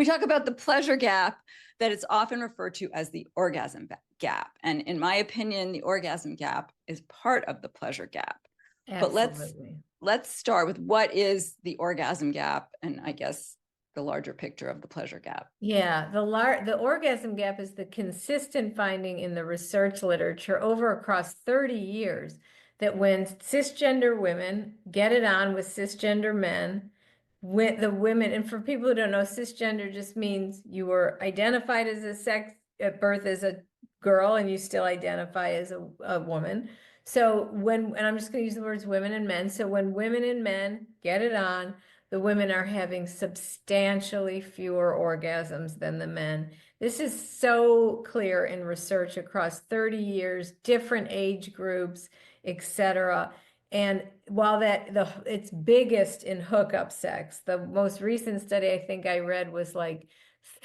We talk about the pleasure gap, that it's often referred to as the orgasm gap. And in my opinion, the orgasm gap is part of the pleasure gap. But Absolutely. let's start with what is the orgasm gap, and I guess the larger picture of the pleasure gap. Yeah, the orgasm gap is the consistent finding in the research literature over across 30 years that when cisgender women get it on with cisgender men, with the women, and for people who don't know, cisgender just means you were identified as a sex at birth as a girl and you still identify as a woman. So and I'm just going to use the words women and men. So when women and men get it on, the women are having substantially fewer orgasms than the men. This is so clear in research across 30 years, different age groups, etc. And while it's biggest in hookup sex, the most recent study I think I read was like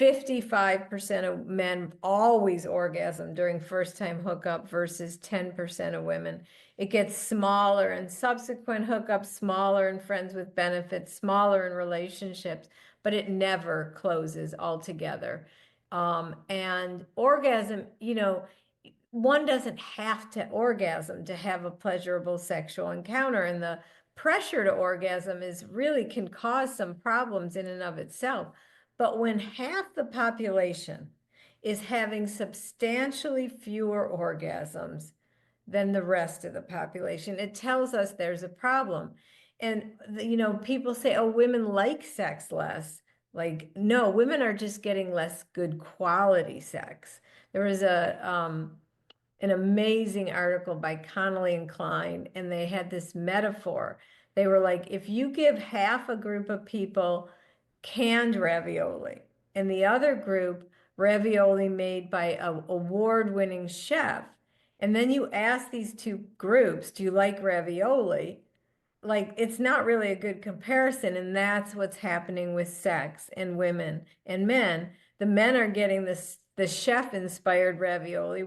55% of men always orgasm during first time hookup versus 10% of women. It gets smaller in subsequent hookups, smaller in friends with benefits, smaller in relationships, but it never closes altogether. And orgasm, one doesn't have to orgasm to have a pleasurable sexual encounter. And the pressure to orgasm can cause some problems in and of itself. But when half the population is having substantially fewer orgasms than the rest of the population, it tells us there's a problem. And, people say, oh, women like sex less. Like, no, women are just getting less good quality sex. There was an amazing article by Connolly and Klein, and they had this metaphor. They were like, if you give half a group of people canned ravioli and the other group ravioli made by an award-winning chef, and then you ask these two groups, do you like ravioli? Like, it's not really a good comparison, and that's what's happening with sex and women and men. The men are getting the chef-inspired ravioli.